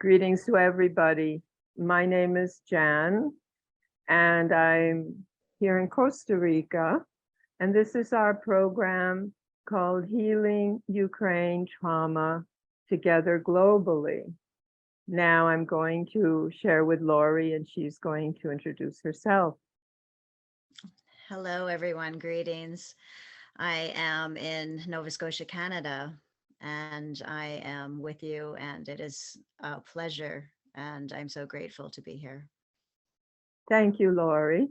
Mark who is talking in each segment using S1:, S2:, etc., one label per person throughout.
S1: Greetings to everybody. My name is Jan, and I'm here in Costa Rica, and this is our program called Healing Ukraine Trauma Together Globally. Now I'm going to share with Lori, and she's going to introduce herself.
S2: Hello, everyone. Greetings. I am in Nova Scotia, Canada, and I am with you, and it is a pleasure, and I'm so grateful to be here.
S1: Thank you, Lori.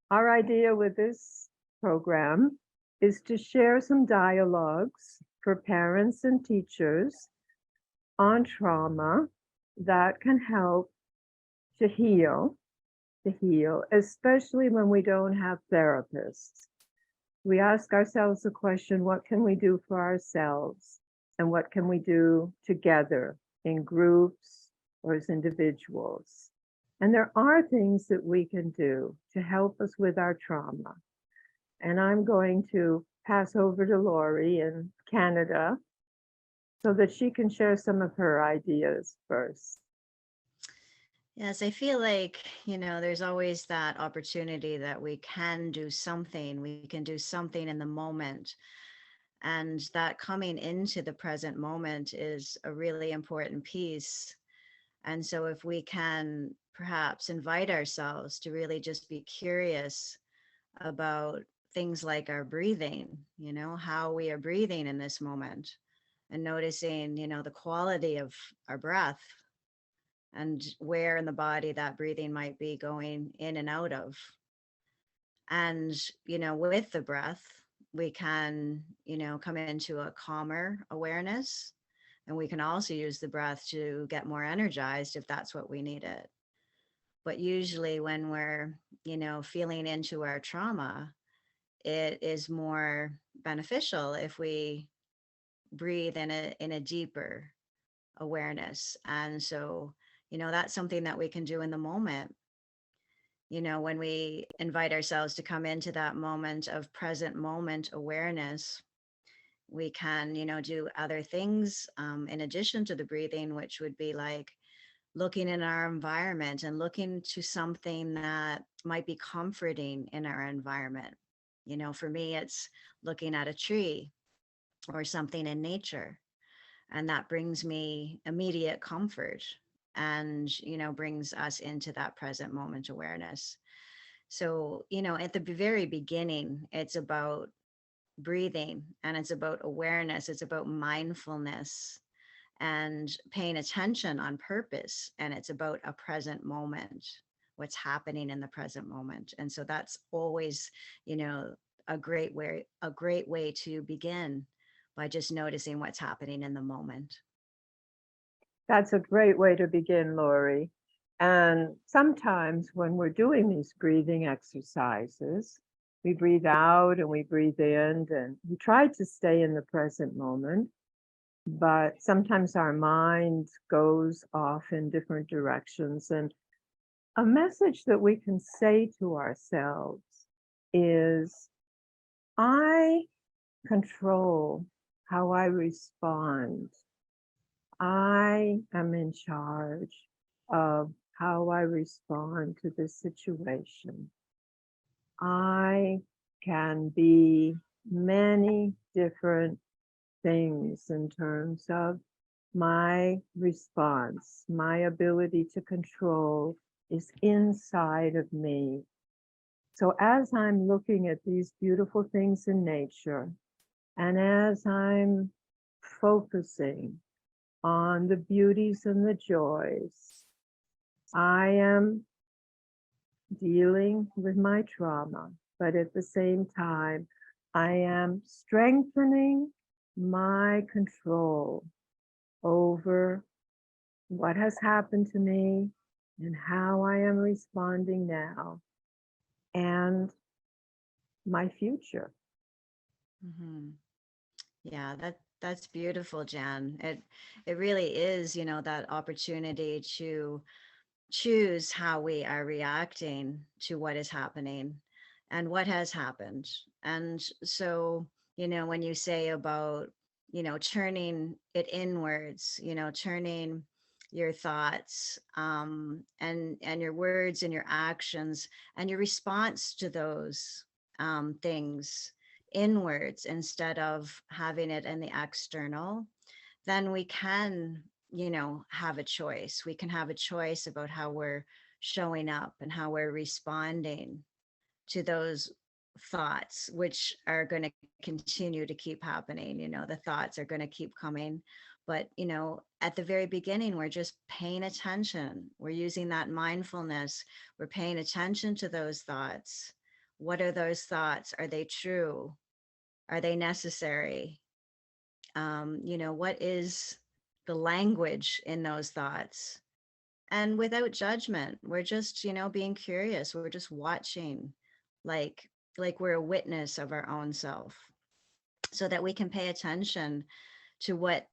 S1: Our idea with this program is to share some dialogues for parents and teachers on trauma that can help to heal, especially when we don't have therapists. We ask ourselves the question, what can we do for ourselves? And what can we do together in groups or as individuals? And there are things that we can do to help us with our trauma. And I'm going to pass over to Lori in Canada so that she can share some of her ideas first.
S2: Yes, I feel like, there's always that opportunity that we can do something. We can do something in the moment. And that coming into the present moment is a really important piece. And so, if we can perhaps invite ourselves to really just be curious about things like our breathing, how we are breathing in this moment, and noticing, the quality of our breath and where in the body that breathing might be going in and out of. And, with the breath, we can, come into a calmer awareness. And we can also use the breath to get more energized if that's what we need it. But usually when we're, feeling into our trauma, it is more beneficial if we breathe in a deeper awareness. And so, that's something that we can do in the moment. When we invite ourselves to come into that moment of present moment awareness, we can, do other things in addition to the breathing, which would be like looking in our environment and looking to something that might be comforting in our environment. For me, it's looking at a tree or something in nature. And that brings me immediate comfort and, brings us into that present moment awareness. So, at the very beginning, it's about breathing and it's about awareness, it's about mindfulness and paying attention on purpose, and it's about a present moment, what's happening in the present moment. And so that's always, you know a great way to begin, by just noticing what's happening in the moment.
S1: That's a great way to begin, Lori. And sometimes when we're doing these breathing exercises, we breathe out and we breathe in, and we try to stay in the present moment. But sometimes our mind goes off in different directions. And a message that we can say to ourselves is, I control how I respond. I am in charge of how I respond to this situation. I can be many different things in terms of my response. My ability to control is inside of me. So as I'm looking at these beautiful things in nature, and as I'm focusing on the beauties and the joys, I am dealing with my trauma, but at the same time, I am strengthening my control over what has happened to me and how I am responding now and my future.
S2: Hmm. Yeah, that's beautiful, Jan. It really is, that opportunity to choose how we are reacting to what is happening and what has happened. And so, when you say about, turning it inwards, turning your thoughts, and your words and your actions and your response to those things inwards instead of having it in the external, then we can, have a choice. We can have a choice about how we're showing up and how we're responding to those thoughts, which are going to continue to keep happening. The thoughts are going to keep coming. But, at the very beginning, we're just paying attention. We're using that mindfulness. We're paying attention to those thoughts. What are those thoughts? Are they true? Are they necessary? What is the language in those thoughts? And without judgment, we're just, being curious. We're just watching, like we're a witness of our own self, so that we can pay attention to what,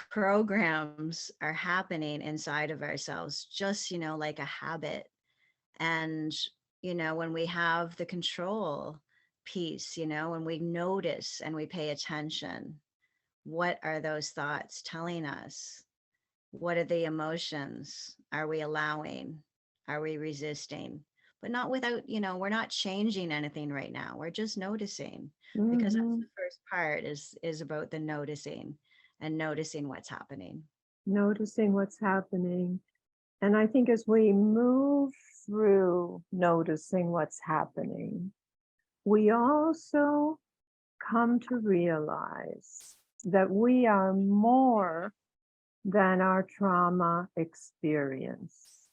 S2: programs are happening inside of ourselves, just, like a habit. And, when we have the control piece, when we notice and we pay attention, what are those thoughts telling us? What are the emotions? Are we allowing? Are we resisting? But not without, we're not changing anything right now. We're just noticing, because that's
S1: Hmm.
S2: the first part, is about the noticing and noticing what's happening.
S1: Noticing what's happening. And I think as we move through noticing what's happening, we also come to realize that we are more than our trauma experience.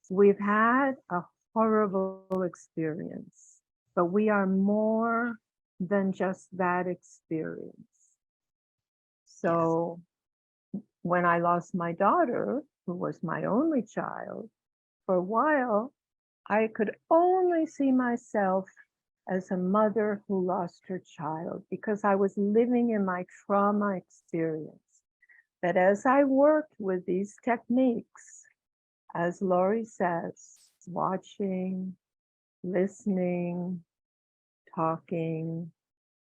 S1: We've had a horrible experience, but we are more than just that experience.
S2: Yes.
S1: So when I lost my daughter, who was my only child, for a while, I could only see myself as a mother who lost her child because I was living in my trauma experience. But as I worked with these techniques, as Laurie says, watching, listening, talking,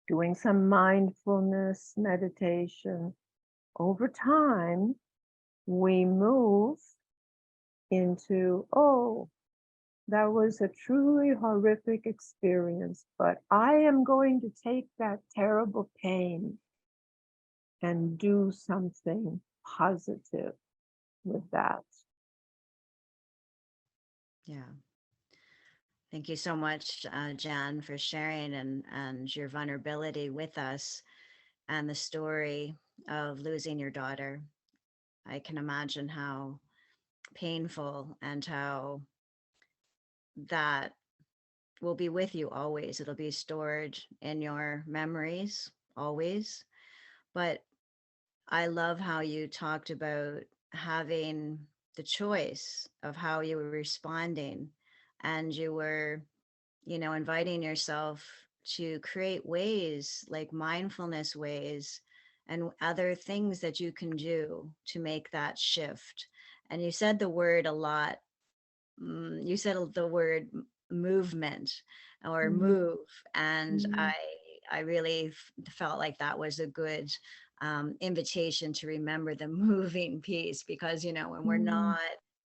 S1: doing some mindfulness meditation, over time, we move into, oh, that was a truly horrific experience, but I am going to take that terrible pain and do something positive with that.
S2: Yeah. Thank you so much, Jan, for sharing and your vulnerability with us, and the story of losing your daughter. I can imagine how painful, and how that will be with you always. It'll be stored in your memories always. But I love how you talked about having the choice of how you were responding, and you were, inviting yourself to create ways, like mindfulness ways and other things that you can do to make that shift. And you said the word a lot. You said the word movement, or
S1: Mhm.
S2: move, and
S1: Mhm.
S2: I really felt like that was a good invitation to remember the moving piece, because when we're
S1: Mhm.
S2: not,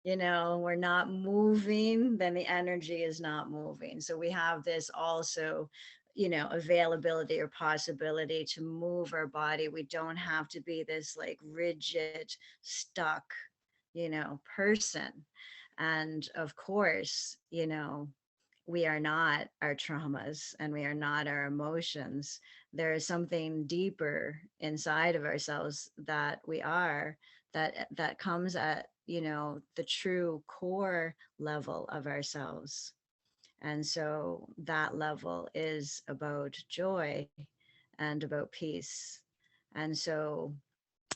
S2: we're not moving, then the energy is not moving. So we have this also, availability or possibility to move our body. We don't have to be this like rigid, stuck, person. And of course, we are not our traumas, and we are not our emotions. There is something deeper inside of ourselves that we are, that comes at, the true core level of ourselves. And so that level is about joy and about peace. And so,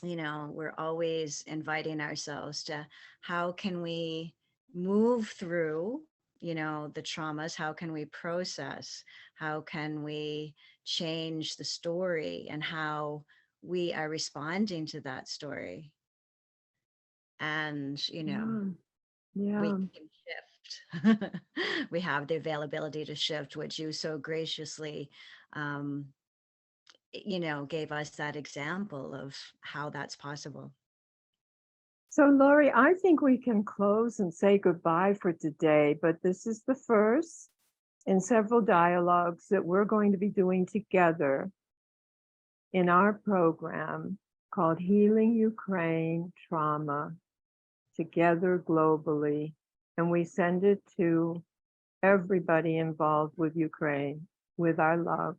S2: we're always inviting ourselves to, how can we move through, the traumas? How can we process? How can we change the story and how we are responding to that story? And,
S1: Yeah.
S2: we
S1: Yeah.
S2: can shift. We have the availability to shift, which you so graciously, um, gave us that example of how that's possible.
S1: So, Lori, I think we can close and say goodbye for today, but this is the first in several dialogues that we're going to be doing together in our program called Healing Ukraine Trauma Together Globally. And we send it to everybody involved with Ukraine with our love.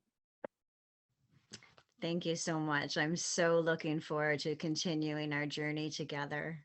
S2: Thank you so much. I'm so looking forward to continuing our journey together.